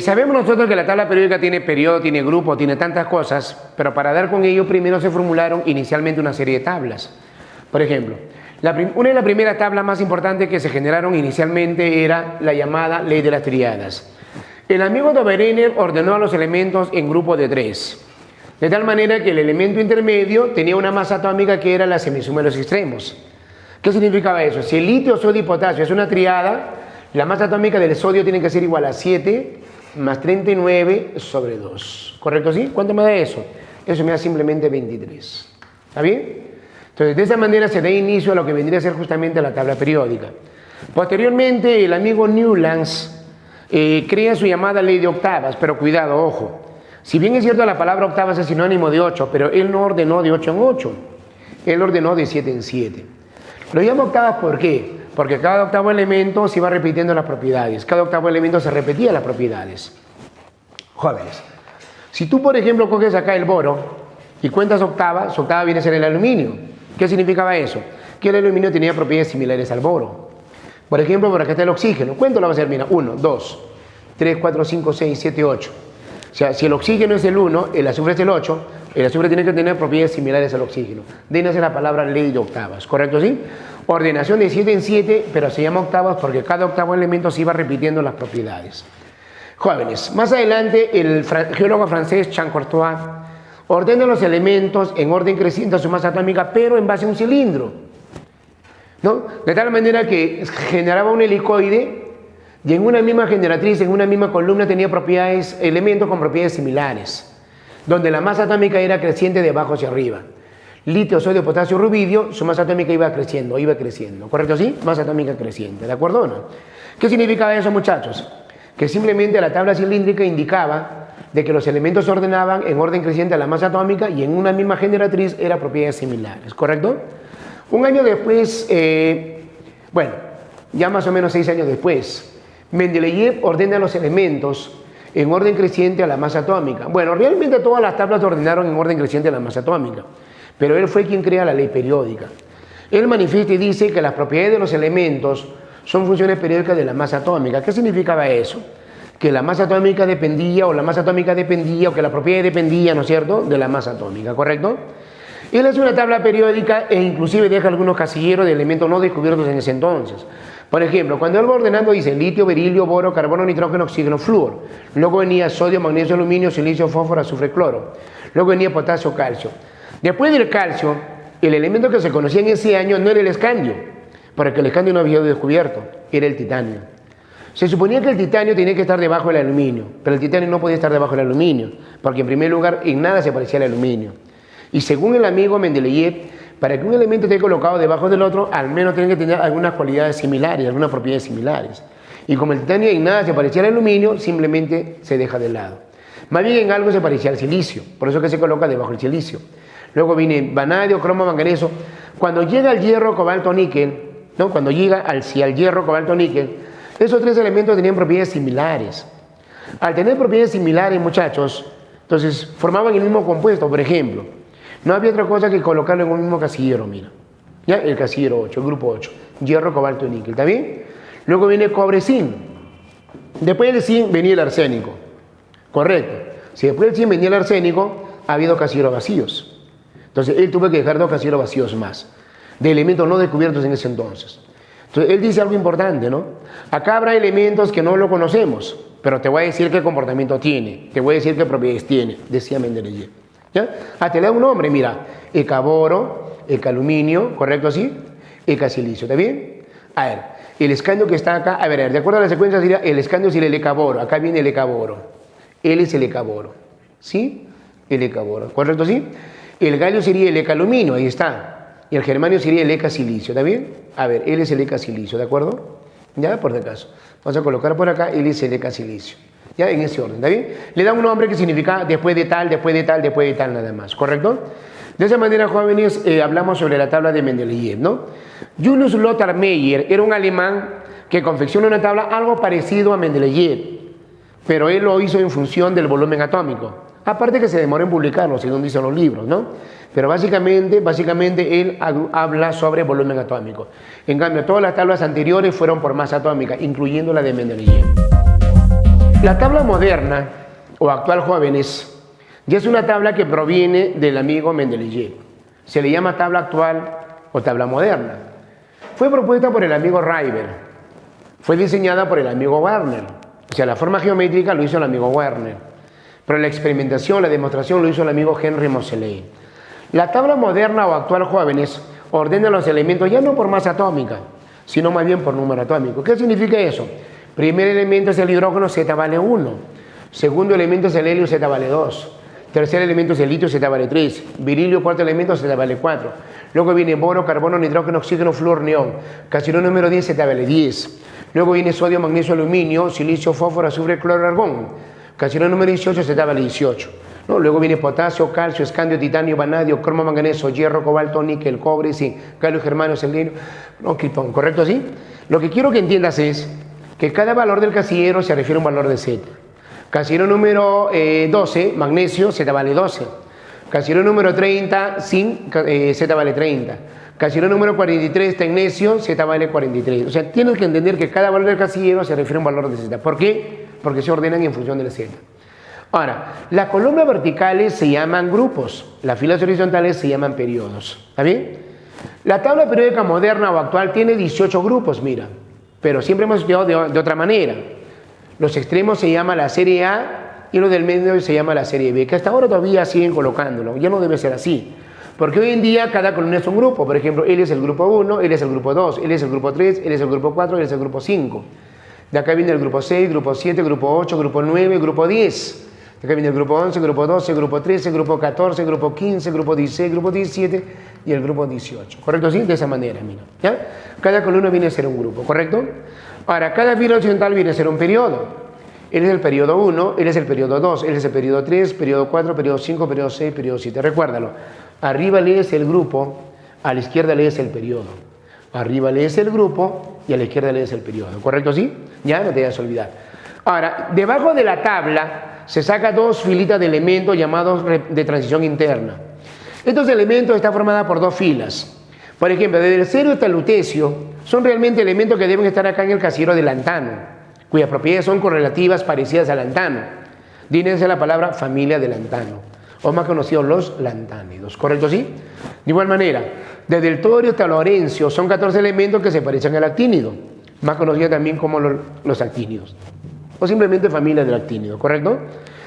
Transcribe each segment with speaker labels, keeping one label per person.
Speaker 1: Sabemos nosotros que la tabla periódica tiene periodo, tiene grupo, tiene tantas cosas, pero para dar con ello primero se formularon inicialmente una serie de tablas. Por ejemplo, una de las primeras tablas más importantes que se generaron inicialmente era la llamada ley de las tríadas. El amigo Dobereiner ordenó a los elementos en grupos de 3, de tal manera que el elemento intermedio tenía una masa atómica que era la semisuma de los extremos. ¿Qué significaba eso? Si el litio, sodio y potasio es una triada, la masa atómica del sodio tiene que ser igual a 7 más 39 sobre 2. ¿Correcto? ¿Sí? ¿Cuánto me da eso? Eso me da simplemente 23. ¿Está bien? Entonces, de esa manera se da inicio a lo que vendría a ser justamente la tabla periódica. Posteriormente, el amigo Newlands crea su llamada ley de octavas, pero cuidado, ojo. Si bien es cierto la palabra octavas es sinónimo de 8, pero él no ordenó de 8 en 8. Él ordenó de 7 en 7. Lo llamo octavas, ¿por qué? Porque cada octavo elemento se iba repitiendo las propiedades. Cada octavo elemento se repetía las propiedades. Jóvenes, si tú, por ejemplo, coges acá el boro y cuentas octavas, su octava viene a ser el aluminio. ¿Qué significaba eso? Que el aluminio tenía propiedades similares al boro. Por ejemplo, por acá está el oxígeno. ¿Cuánto lo va a hacer? Mira, 1, 2, 3, 4, 5, 6, 7, 8. O sea, si el oxígeno es el 1, el azufre es el 8, el azufre tiene que tener propiedades similares al oxígeno. De ahí nace la palabra ley de octavas, ¿correcto? ¿Sí? Ordenación de 7 en 7, pero se llama octavas porque cada octavo elemento se iba repitiendo las propiedades. Jóvenes, más adelante el geólogo francés Jean Courtois ordena los elementos en orden creciente a su masa atómica, pero en base a un cilindro, ¿no? De tal manera que generaba un helicoide y en una misma generatriz, en una misma columna tenía propiedades, elementos con propiedades similares, donde la masa atómica era creciente de abajo hacia arriba. Litio, sodio, potasio, rubidio, su masa atómica iba creciendo, ¿correcto? ¿Sí? Masa atómica creciente, ¿de acuerdo o no? ¿Qué significaba eso, muchachos? Que simplemente la tabla cilíndrica indicaba de que los elementos se ordenaban en orden creciente a la masa atómica y en una misma generatriz eran propiedades similares, ¿correcto? Un año después, bueno, ya más o menos 6 años después, Mendeleev ordena los elementos en orden creciente a la masa atómica. Bueno, realmente todas las tablas ordenaron en orden creciente a la masa atómica, pero él fue quien crea la ley periódica. Él manifiesta y dice que las propiedades de los elementos son funciones periódicas de la masa atómica. ¿Qué significaba eso? Que la masa atómica dependía, o que la propiedad dependía, ¿no es cierto?, de la masa atómica, ¿correcto? Él hace una tabla periódica e inclusive deja algunos casilleros de elementos no descubiertos en ese entonces. Por ejemplo, cuando él va ordenando dice litio, berilio, boro, carbono, nitrógeno, oxígeno, flúor. Luego venía sodio, magnesio, aluminio, silicio, fósforo, azufre, cloro. Luego venía potasio, calcio. Después del calcio, el elemento que se conocía en ese año no era el escandio, porque el escandio no había sido descubierto, era el titanio. Se suponía que el titanio tenía que estar debajo del aluminio, pero el titanio no podía estar debajo del aluminio, porque en primer lugar en nada se parecía al aluminio. Y según el amigo Mendeleev, para que un elemento esté colocado debajo del otro, al menos tiene que tener algunas cualidades similares, algunas propiedades similares. Y como el titanio en nada se parecía al aluminio, simplemente se deja de lado. Más bien en algo se parecía al silicio, por eso que se coloca debajo del silicio. Luego viene vanadio, cromo, manganeso. Cuando llega al hierro, cobalto, níquel, ¿no? Cuando llega al hierro, cobalto, níquel, esos 3 elementos tenían propiedades similares. Al tener propiedades similares, muchachos, entonces formaban el mismo compuesto, por ejemplo. No había otra cosa que colocarlo en un mismo casillero, mira. ¿Ya? El casillero 8, el grupo 8. Hierro, cobalto y níquel, ¿está bien? Luego viene cobre, zinc. Después del zinc venía el arsénico. Correcto. Si después del zinc venía el arsénico, ha habido casilleros vacíos. Entonces él tuvo que dejar 2 casilleros vacíos más, de elementos no descubiertos en ese entonces. Entonces él dice algo importante, ¿no? Acá habrá elementos que no lo conocemos, pero te voy a decir qué comportamiento tiene, te voy a decir qué propiedades tiene, decía Mendeleev. ¿Ya? Ah, te le da un nombre, mira, ecaboro, ecaluminio, ¿correcto así? Ecasilicio, ¿está bien? A ver, el escandio que está acá, a ver, de acuerdo a la secuencia sería el escandio sería el ecaboro, acá viene el ecaboro, él es el ecaboro, ¿sí? El ecaboro, ¿correcto así? El galio sería el ecaluminio, ahí está. Y el germanio sería el ecasilicio, ¿está bien? A ver, él es el ecasilicio, ¿de acuerdo? Ya, por si acaso. Vamos a colocar por acá, él es el ecasilicio. Ya, en ese orden, ¿está bien? Le da un nombre que significa después de tal, después de tal, después de tal, nada más, ¿correcto? De esa manera, jóvenes, hablamos sobre la tabla de Mendeleev, ¿no? Julius Lothar Meyer era un alemán que confeccionó una tabla algo parecido a Mendeleev, pero él lo hizo en función del volumen atómico. Aparte que se demoró en publicarlo, según dicen los libros, ¿no? Pero básicamente él habla sobre volumen atómico. En cambio, todas las tablas anteriores fueron por masa atómica, incluyendo la de Mendeleev. La tabla moderna o actual jóvenes ya es una tabla que proviene del amigo Mendeleev. Se le llama tabla actual o tabla moderna. Fue propuesta por el amigo Reiber. Fue diseñada por el amigo Werner. O sea, la forma geométrica lo hizo el amigo Werner. Pero la experimentación, la demostración lo hizo el amigo Henry Moseley. La tabla moderna o actual jóvenes ordena los elementos ya no por masa atómica, sino más bien por número atómico. ¿Qué significa eso? Primer elemento es el hidrógeno, Z vale 1. Segundo elemento es el helio, Z vale 2. Tercer elemento es el litio, Z vale 3. Virilio, cuarto elemento, Z vale 4. Luego viene boro, carbono, nitrógeno, oxígeno, flúor, neón. Casino número 10, Z vale 10. Luego viene sodio, magnesio, aluminio, silicio, fósforo, azufre, cloro, argón. Casino número 18, Z vale 18. ¿No? Luego viene potasio, calcio, escandio, titanio, vanadio, cromo, manganeso, hierro, cobalto, níquel, cobre, zinc, calio, germanio, selenio, no, criptón. ¿Correcto así? Lo que quiero que entiendas es que cada valor del casillero se refiere a un valor de Z. Casillero número 12, magnesio, Z vale 12. Casillero número 30, zinc, Z vale 30. Casillero número 43, tecnesio, Z vale 43. O sea, tienes que entender que cada valor del casillero se refiere a un valor de Z. ¿Por qué? Porque se ordenan en función del Z. Ahora, las columnas verticales se llaman grupos, las filas horizontales se llaman periodos. ¿Está bien? La tabla periódica moderna o actual tiene 18 grupos, mira, pero siempre hemos estudiado de otra manera. Los extremos se llama la serie A y lo del medio se llama la serie B, que hasta ahora todavía siguen colocándolo. Ya no debe ser así, porque hoy en día cada columna es un grupo. Por ejemplo, él es el grupo 1, él es el grupo 2, él es el grupo 3, él es el grupo 4, él es el grupo 5. De acá viene el grupo 6, grupo 7, grupo 8, grupo 9, grupo 10. De acá viene el grupo 11, grupo 12, grupo 13, grupo 14, grupo 15, grupo 16, grupo 17 y el grupo 18. ¿Correcto? Sí, de esa manera, mira. ¿Ya? Cada columna viene a ser un grupo, ¿correcto? Ahora, cada fila horizontal viene a ser un periodo. Él es el periodo 1, él es el periodo 2, él es el periodo 3, periodo 4, periodo 5, periodo 6, periodo 7. Recuérdalo. Arriba lees el grupo, a la izquierda lees el periodo. Arriba lees el grupo y a la izquierda lees el periodo. ¿Correcto? ¿Sí? Ya no te vayas a olvidar. Ahora, debajo de la tabla se saca dos filitas de elementos llamados de transición interna. Estos elementos están formados por dos filas. Por ejemplo, desde el cerio hasta el lutecio son realmente elementos que deben estar acá en el casillero de lantano, cuyas propiedades son correlativas parecidas al lantano. Díganse la palabra familia de lantano, o más conocidos los lantánidos. ¿Correcto? ¿Sí? De igual manera, desde el torio hasta el orencio son 14 elementos que se parecen al actínido, más conocidos también como los actínidos, o simplemente familia del actínido. ¿Correcto?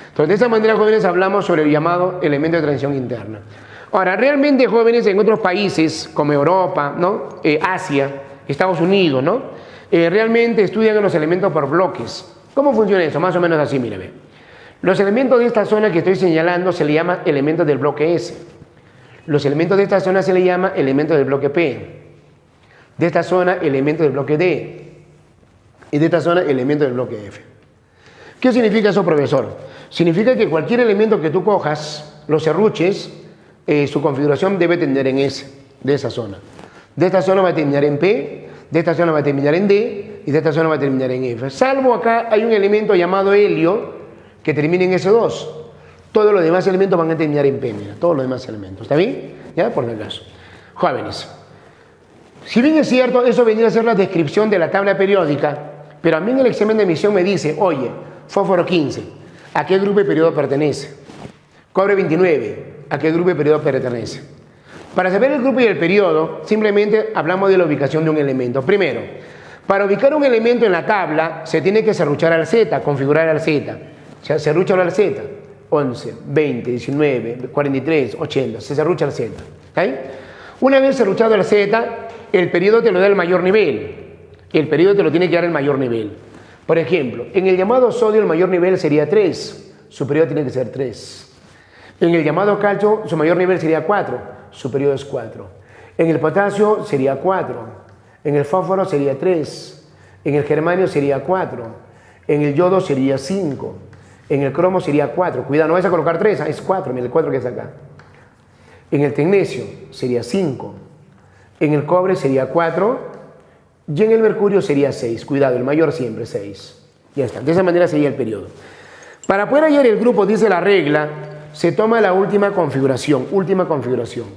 Speaker 1: Entonces, de esa manera, jóvenes, hablamos sobre el llamado elemento de transición interna. Ahora, realmente, jóvenes, en otros países como Europa, ¿no? Asia, Estados Unidos, ¿no? Realmente estudian los elementos por bloques. ¿Cómo funciona eso? Más o menos así, mire, ve. Los elementos de esta zona que estoy señalando se le llama elementos del bloque S. Los elementos de esta zona se le llama elementos del bloque P. De esta zona, elementos del bloque D. Y de esta zona, elementos del bloque F. ¿Qué significa eso, profesor? Significa que cualquier elemento que tú cojas, los serruches, su configuración debe terminar en S, de esa zona. De esta zona va a terminar en P, de esta zona va a terminar en D, y de esta zona va a terminar en F. Salvo acá hay un elemento llamado helio que termina en S2. Todos los demás elementos van a terminar en P, mira, todos los demás elementos. ¿Está bien? ¿Ya? Por si acaso. Jóvenes, si bien es cierto, eso venía a ser la descripción de la tabla periódica, pero a mí en el examen de admisión me dice, oye, fósforo 15, ¿a qué grupo de periodo pertenece? Cobre 29, ¿a qué grupo de periodo pertenece? Para saber el grupo y el periodo, simplemente hablamos de la ubicación de un elemento. Primero, para ubicar un elemento en la tabla, se tiene que serruchar al Z, configurar al Z. O sea, serrucha al Z, 11, 20, 19, 43, 80, se serrucha al Z. ¿Okay? Una vez serruchado al Z, el periodo te lo da el mayor nivel. El periodo te lo tiene que dar el mayor nivel. Por ejemplo, en el llamado sodio el mayor nivel sería 3, su periodo tiene que ser 3. En el llamado calcio su mayor nivel sería 4, su periodo es 4. En el potasio sería 4, en el fósforo sería 3, en el germanio sería 4, en el yodo sería 5, en el cromo sería 4. Cuidado, no vas a colocar 3, es 4, mira el 4 que está acá. En el tecnesio sería 5, en el cobre sería 4 y en el mercurio sería 6. Cuidado, el mayor siempre 6. Ya está, de esa manera sería el periodo. Para poder hallar el grupo, dice la regla, se toma la última configuración.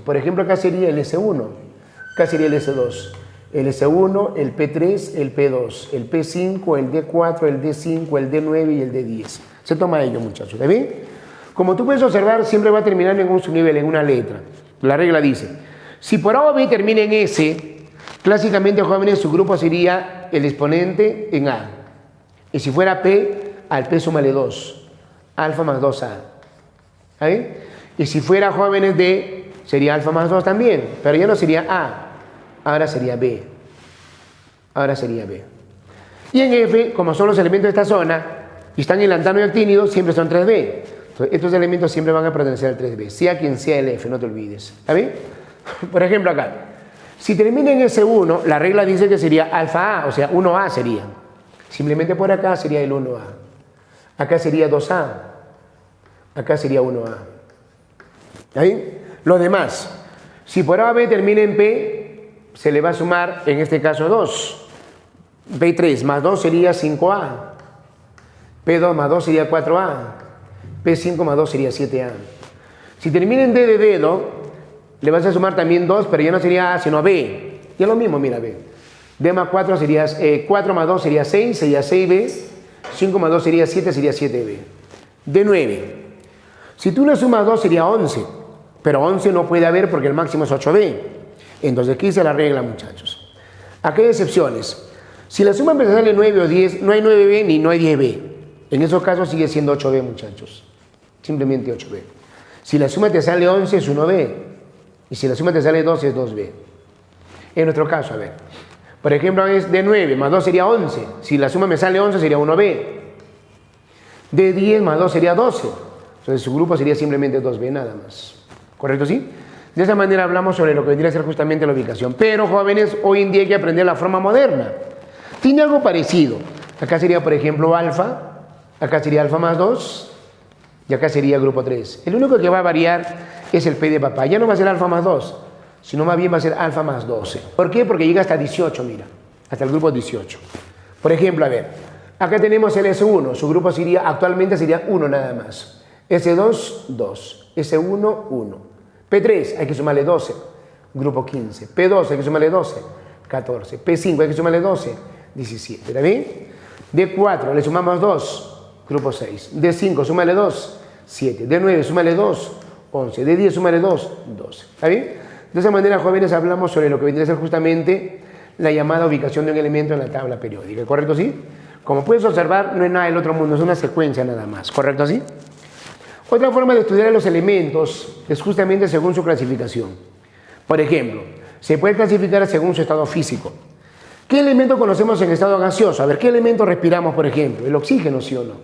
Speaker 1: Por ejemplo, acá sería el S1, acá sería el S2, el S1, el P3, el P2, el P5, el D4, el D5, el D9 y el D10. Se toma ello, muchachos, ¿está bien? Como tú puedes observar, siempre va a terminar en un subnivel, en una letra. La regla dice, si por A o B termina en S, clásicamente, jóvenes, su grupo sería el exponente en A. Y si fuera P, al P súmale 2. Alfa más 2A. ¿Está bien? Y si fuera, jóvenes, D, sería alfa más 2 también. Pero ya no sería A. Ahora sería B. Ahora sería B. Y en F, como son los elementos de esta zona, y están en lantano y actínido, siempre son 3B. Entonces, estos elementos siempre van a pertenecer al 3B, sea quien sea el F, no te olvides. ¿Está bien? Por ejemplo, acá. Si termina en S1, la regla dice que sería alfa A, o sea, 1A sería. Simplemente por acá sería el 1A. Acá sería 2A. Acá sería 1A. ¿Está bien? Los demás. Si por A o B termina en P, se le va a sumar, en este caso, 2. P3 más 2 sería 5A. P2 más 2 sería 4A. P5 más 2 sería 7A. Si termina en D de dedo, le vas a sumar también 2, pero ya no sería A, sino B. Y es lo mismo, mira, B. D más 4 sería, 4 más 2 sería 6, sería 6B. 5 más 2 sería 7, sería 7B. D9. Si tú le sumas 2 sería 11, pero 11 no puede haber porque el máximo es 8B. Entonces, ¿qué dice la regla, muchachos? Aquí hay excepciones. Si la suma empieza a darle 9 o 10, no hay 9B ni no hay 10B. En esos casos sigue siendo 8B, muchachos. Simplemente 8B. Si la suma te sale 11 es 1B. Y si la suma te sale 12 es 2B. En nuestro caso, a ver. Por ejemplo, es de 9 más 2 sería 11. Si la suma me sale 11 sería 1B. De 10 más 2 sería 12. Entonces su grupo sería simplemente 2B nada más. ¿Correcto, sí? De esa manera hablamos sobre lo que vendría a ser justamente la ubicación. Pero, jóvenes, hoy en día hay que aprender la forma moderna. Tiene algo parecido. Acá sería, por ejemplo, alfa. Acá sería alfa más 2. Y acá sería grupo 3. El único que va a variar es el P de papá. Ya no va a ser alfa más 2, sino más bien va a ser alfa más 12. ¿Por qué? Porque llega hasta 18, mira. Hasta el grupo 18. Por ejemplo, a ver. Acá tenemos el S1. Su grupo actualmente sería 1 nada más. S2, 2. S1, 1. P3, hay que sumarle 12. Grupo 15. P2, hay que sumarle 12. 14. P5, hay que sumarle 12. 17. ¿Está bien? D4, le sumamos 2. Grupo 6. D5, súmale 2. 7. D9, súmale 2. 11. D10, súmale 2. 12. ¿Está bien? De esa manera, jóvenes, hablamos sobre lo que vendría a ser justamente la llamada ubicación de un elemento en la tabla periódica. ¿Correcto, sí? Como puedes observar, no es nada del otro mundo, es una secuencia nada más. ¿Correcto, sí? Otra forma de estudiar a los elementos es justamente según su clasificación. Por ejemplo, se puede clasificar según su estado físico. ¿Qué elemento conocemos en estado gaseoso? A ver, ¿qué elemento respiramos, por ejemplo? El oxígeno, ¿sí o no?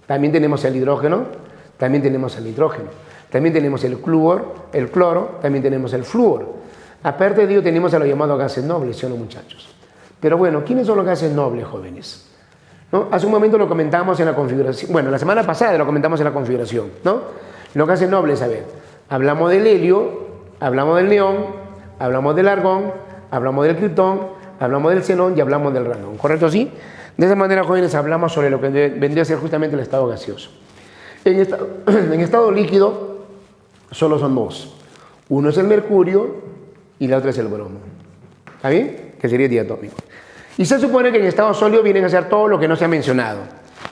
Speaker 1: También tenemos el hidrógeno, también tenemos el nitrógeno, también tenemos el cloro, también tenemos el flúor. Aparte de ello tenemos a los llamados gases nobles, ¿sí o no, muchachos? Pero bueno, ¿quiénes son los gases nobles, jóvenes? ¿No? Hace un momento lo comentamos en la configuración, bueno, la semana pasada lo comentamos en la configuración, ¿no? Los gases nobles, a ver, hablamos del helio, hablamos del neón, hablamos del argón, hablamos del criptón, hablamos del xenón y hablamos del radón, ¿correcto? ¿Sí? De esa manera, jóvenes, hablamos sobre lo que vendría a ser justamente el estado gaseoso. En estado líquido solo son dos. Uno es el mercurio y la otra es el bromo. ¿Está bien? Que sería diatómico. Y se supone que en estado sólido vienen a ser todo lo que no se ha mencionado.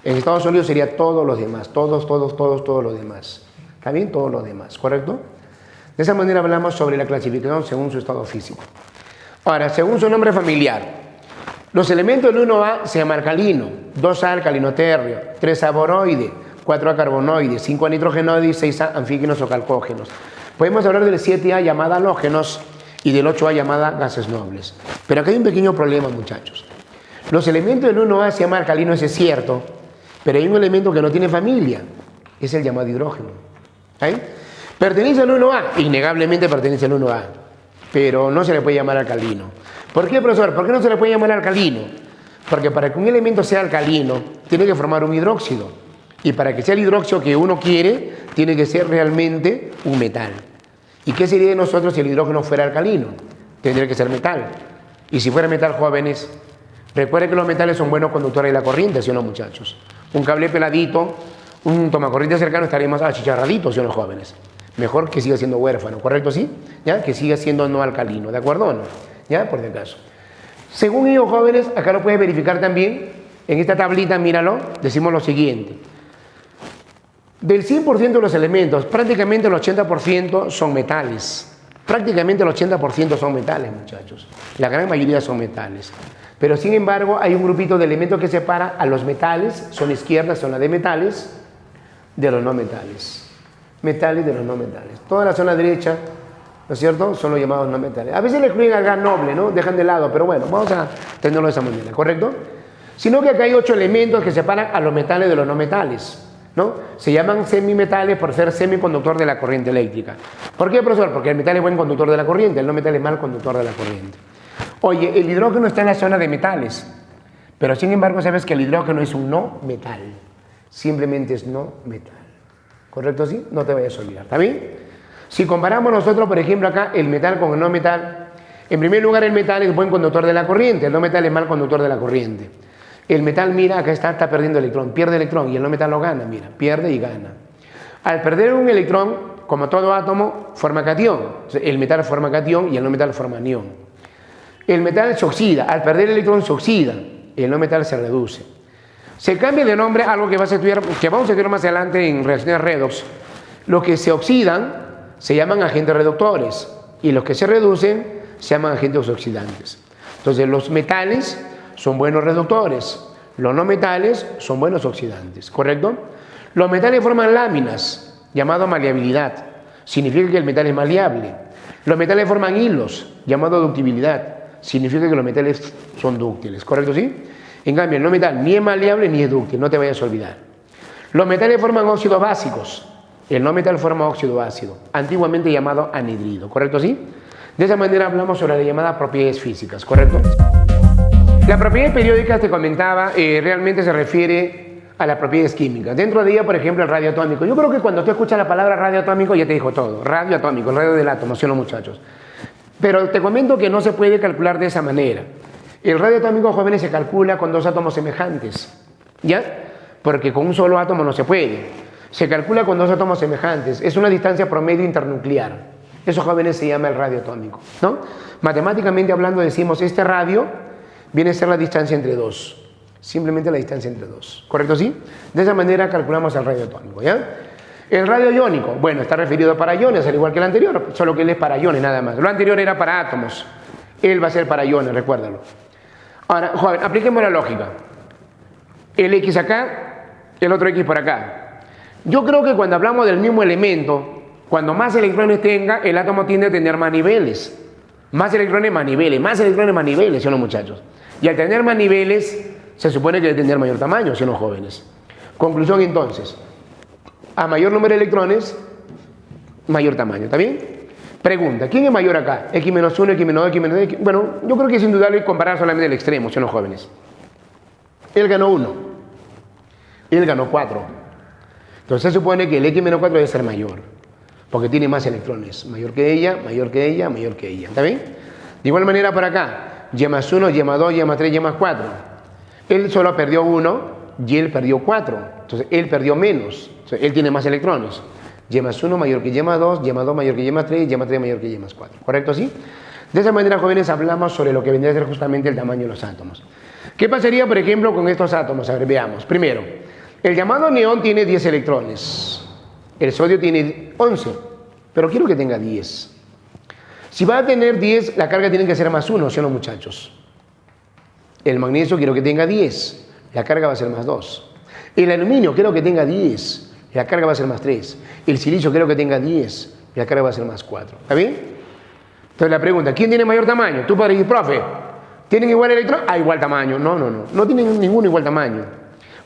Speaker 1: En estado sólido sería todos los demás, todos los demás. ¿Está bien? Todos los demás, ¿correcto? De esa manera hablamos sobre la clasificación según su estado físico. Ahora, según su nombre familiar, los elementos del 1A se llama alcalino, 2A alcalino térreo, 3A boroide, 4A carbonoide, 5A nitrogenoide y 6A anfígenos o calcógenos. Podemos hablar del 7A llamada halógenos y del 8A llamada gases nobles. Pero acá hay un pequeño problema, muchachos. Los elementos del 1A se llama alcalino, ese es cierto, pero hay un elemento que no tiene familia, es el llamado hidrógeno. ¿Ahí? ¿Pertenece al 1A? Innegablemente pertenece al 1A, pero no se le puede llamar alcalino. ¿Por qué, profesor? ¿Por qué no se le puede llamar alcalino? Porque para que un elemento sea alcalino, tiene que formar un hidróxido. Y para que sea el hidróxido que uno quiere, tiene que ser realmente un metal. ¿Y qué sería de nosotros si el hidrógeno fuera alcalino? Tendría que ser metal. Y si fuera metal, jóvenes, recuerden que los metales son buenos conductores de la corriente, ¿sí o no, muchachos? Un cable peladito, un tomacorriente cercano, estaríamos achicharraditos, ¿sí o no, jóvenes? Mejor que siga siendo huérfano, ¿correcto? ¿Sí? ¿Ya? Que siga siendo no alcalino, ¿de acuerdo o no? ¿Ya? Por si acaso. Según ellos, jóvenes, acá lo puedes verificar también, en esta tablita, míralo, decimos lo siguiente. Del 100% de los elementos, prácticamente el 80% son metales. Prácticamente el 80% son metales, muchachos. La gran mayoría son metales. Pero sin embargo, hay un grupito de elementos que separa a los metales, zona izquierda, zona de metales, de los no metales. Metales de los no metales. Toda la zona derecha, ¿no es cierto?, son los llamados no metales. A veces le incluyen al gas noble, ¿no? Dejan de lado, pero bueno, vamos a tenerlo de esa manera, ¿correcto? Sino que acá hay 8 elementos que separan a los metales de los no metales, ¿no? Se llaman semimetales por ser semiconductor de la corriente eléctrica. ¿Por qué, profesor? Porque el metal es buen conductor de la corriente, el no metal es mal conductor de la corriente. Oye, el hidrógeno está en la zona de metales, pero sin embargo sabes que el hidrógeno es un no metal, simplemente es no metal. ¿Correcto? ¿Sí? No te vayas a olvidar, ¿está bien? Si comparamos nosotros, por ejemplo, acá el metal con el no metal, en primer lugar el metal es buen conductor de la corriente, el no metal es mal conductor de la corriente. El metal, mira, acá está perdiendo electrón, pierde electrón, y el no metal lo gana, mira, pierde y gana. Al perder un electrón, como todo átomo, forma catión. El metal forma catión y el no metal forma anión. El metal se oxida, al perder el electrón se oxida, y el no metal se reduce. Se cambia de nombre algo que vamos a estudiar más adelante en reacciones redox. Los que se oxidan se llaman agentes reductores, y los que se reducen se llaman agentes oxidantes. Entonces, los metales son buenos reductores, los no metales son buenos oxidantes, ¿correcto? Los metales forman láminas, llamado maleabilidad, significa que el metal es maleable. Los metales forman hilos, llamado ductibilidad, significa que los metales son dúctiles, ¿correcto? ¿Sí? En cambio, el no metal ni es maleable ni es dúctil, no te vayas a olvidar. Los metales forman óxidos básicos, el no metal forma óxido ácido, antiguamente llamado anhidrido, ¿correcto? ¿Sí? De esa manera hablamos sobre las llamadas propiedades físicas, ¿correcto? La propiedad periódica, te comentaba, realmente se refiere a las propiedades químicas. Dentro de ella, por ejemplo, el radio atómico. Yo creo que cuando tú escuchas la palabra radio atómico ya te dijo todo. Radio atómico, el radio del átomo, ¿sí o no, muchachos? Pero te comento que no se puede calcular de esa manera. El radio atómico, jóvenes, se calcula con 2 átomos semejantes, ¿ya? Porque con un solo átomo no se puede. Se calcula con 2 átomos semejantes. Es una distancia promedio internuclear. Eso, jóvenes, se llama el radio atómico, ¿no? Matemáticamente hablando decimos, este radio viene a ser la distancia entre 2. Simplemente la distancia entre 2. ¿Correcto? ¿Sí? De esa manera calculamos el radio atómico, ¿ya? El radio iónico, bueno, está referido para iones, al igual que el anterior, solo que él es para iones nada más. Lo anterior era para átomos. Él va a ser para iones, recuérdalo. Ahora, joven, apliquemos la lógica. El X acá, el otro X por acá. Yo creo que cuando hablamos del mismo elemento, cuando más electrones tenga, el átomo tiende a tener más niveles. Más electrones, más niveles, ¿sí o no, muchachos? Y al tener más niveles, se supone que debe tener mayor tamaño, ¿sí o no, jóvenes? Conclusión, entonces, a mayor número de electrones, mayor tamaño, ¿está bien? Pregunta, ¿quién es mayor acá? X-1, X-2, X-2, X... Bueno, yo creo que es indudable comparar solamente el extremo, ¿sí o no, jóvenes? Él ganó 1. Él ganó 4. Entonces se supone que el X-4 debe ser mayor, porque tiene más electrones. Mayor que ella, mayor que ella, mayor que ella. ¿Está bien? De igual manera por acá, Y más 1, Y más 2, Y más 3, Y más 4. Él solo perdió 1 y él perdió 4. Entonces él perdió menos. Entonces, él tiene más electrones. Y más 1 mayor que Y más 2, Y más 2 mayor que Y más 3, Y más 3 mayor que Y más 4. ¿Correcto? ¿Sí? De esa manera, jóvenes, hablamos sobre lo que vendría a ser justamente el tamaño de los átomos. ¿Qué pasaría, por ejemplo, con estos átomos? A ver, veamos. Primero, el llamado neón tiene 10 electrones. El sodio tiene 11, pero quiero que tenga 10. Si va a tener 10, la carga tiene que ser más 1, ¿sí o no, muchachos? El magnesio quiero que tenga 10, la carga va a ser más 2. El aluminio quiero que tenga 10, la carga va a ser más 3. El silicio quiero que tenga 10, la carga va a ser más 4. ¿Está bien? Entonces la pregunta, ¿quién tiene mayor tamaño? Tú podrías decir, profe, ¿tienen igual electrón? Ah, igual tamaño. No tienen ninguno igual tamaño.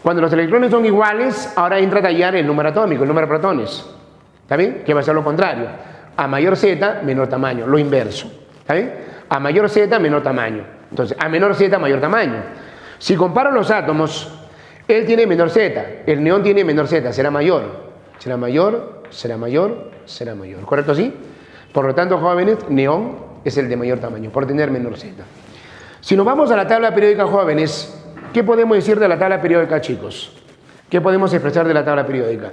Speaker 1: Cuando los electrones son iguales, ahora entra a tallar el número atómico, el número de protones. ¿Está bien? Que va a ser lo contrario. A mayor Z, menor tamaño. Lo inverso. ¿Está bien? A mayor Z, menor tamaño. Entonces, a menor Z, mayor tamaño. Si comparo los átomos, él tiene menor Z, el neón tiene menor Z, será mayor. Será mayor, será mayor, será mayor. ¿Correcto? ¿Sí? Por lo tanto, jóvenes, neón es el de mayor tamaño, por tener menor Z. Si nos vamos a la tabla periódica, jóvenes, ¿qué podemos decir de la tabla periódica, chicos? ¿Qué podemos expresar de la tabla periódica?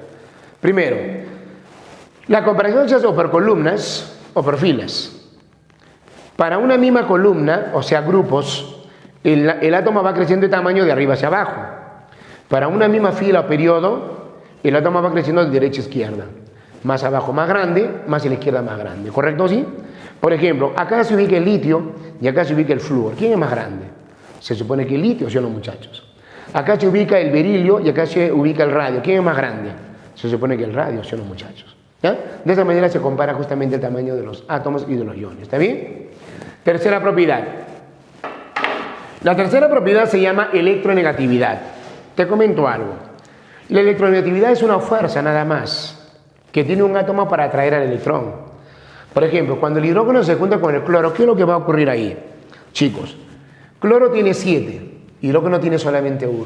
Speaker 1: Primero, la comparación se hace o por columnas o por filas. Para una misma columna, o sea, grupos, el átomo va creciendo de tamaño de arriba hacia abajo. Para una misma fila o periodo, el átomo va creciendo de derecha a izquierda. Más abajo más grande, más a la izquierda más grande. ¿Correcto? ¿Sí? Por ejemplo, acá se ubica el litio y acá se ubica el flúor. ¿Quién es más grande? Se supone que el litio, ¿sí o no, muchachos? Acá se ubica el berilio y acá se ubica el radio. ¿Quién es más grande? Se supone que el radio, ¿sí o no, muchachos? ¿Ya? De esa manera se compara justamente el tamaño de los átomos y de los iones. ¿Está bien? Tercera propiedad. La tercera propiedad se llama electronegatividad. Te comento algo. La electronegatividad es una fuerza nada más que tiene un átomo para atraer al electrón. Por ejemplo, cuando el hidrógeno se junta con el cloro, ¿qué es lo que va a ocurrir ahí? Chicos, cloro tiene 7, hidrógeno tiene solamente 1.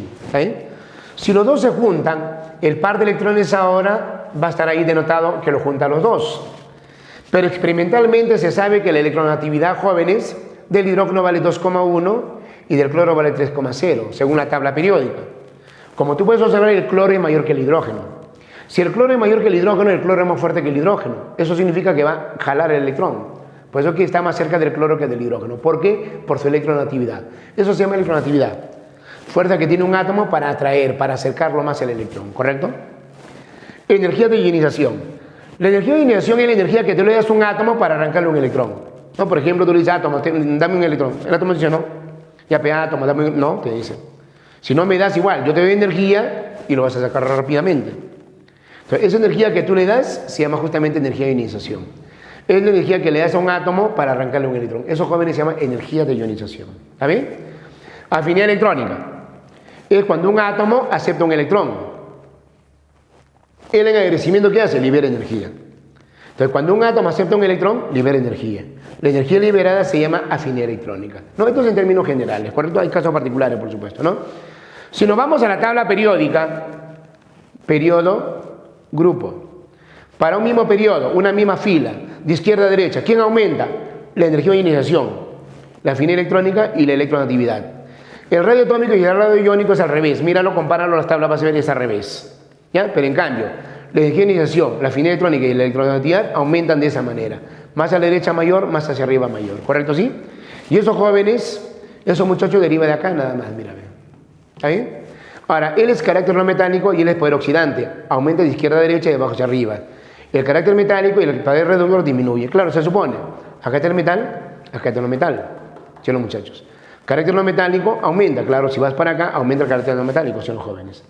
Speaker 1: Si los dos se juntan, el par de electrones ahora va a estar ahí denotado que lo juntan los dos. Pero experimentalmente se sabe que la electronegatividad, jóvenes, del hidrógeno vale 2,1 y del cloro vale 3,0, según la tabla periódica. Como tú puedes observar, el cloro es mayor que el hidrógeno. Si el cloro es mayor que el hidrógeno es más fuerte que el hidrógeno. Eso significa que va a jalar el electrón. Por eso que está más cerca del cloro que del hidrógeno. ¿Por qué? Por su electronegatividad. Eso se llama electronegatividad. Fuerza que tiene un átomo para atraer, para acercarlo más al electrón. ¿Correcto? Energía de ionización. La energía de ionización es la energía que tú le das a un átomo para arrancarle un electrón. ¿No? Por ejemplo, tú le dices, átomo, dame un electrón. El átomo dice, no. Ya, pe, átomo, dame un... No, te dice. Si no me das igual, yo te doy energía y lo vas a sacar rápidamente. Entonces, esa energía que tú le das se llama justamente energía de ionización. Es la energía que le das a un átomo para arrancarle un electrón. Eso, jóvenes, se llama energía de ionización. ¿Está bien? Afinidad electrónica. Es cuando un átomo acepta un electrón. El enagrecimiento, ¿qué hace? Libera energía. Entonces, cuando un átomo acepta un electrón, libera energía. La energía liberada se llama afinidad electrónica. No, esto es en términos generales, ¿correcto? Hay casos particulares, por supuesto, ¿no? Si nos vamos a la tabla periódica, periodo, grupo. Para un mismo periodo, una misma fila, de izquierda a derecha, ¿quién aumenta? La energía de ionización, la afinidad electrónica y la electronegatividad. El radio atómico y el radio iónico es al revés. Míralo, compáralo, las tablas vas a ver, es al revés. ¿Ya? Pero en cambio, la energía de ionización, la afinidad electrónica y la electronegatividad aumentan de esa manera. Más a la derecha mayor, más hacia arriba mayor. ¿Correcto? ¿Sí? Y esos jóvenes, esos muchachos derivan de acá nada más, mira. ¿Está bien? Ahora, él es carácter no metálico y él es poder oxidante. Aumenta de izquierda a derecha y de abajo hacia arriba. El carácter metálico y el poder reductor disminuye. Claro, se supone. Acá está el metal, acá está el no metal. ¿Sí, los muchachos? Carácter no metálico aumenta. Claro, si vas para acá, aumenta el carácter no metálico, son los jóvenes.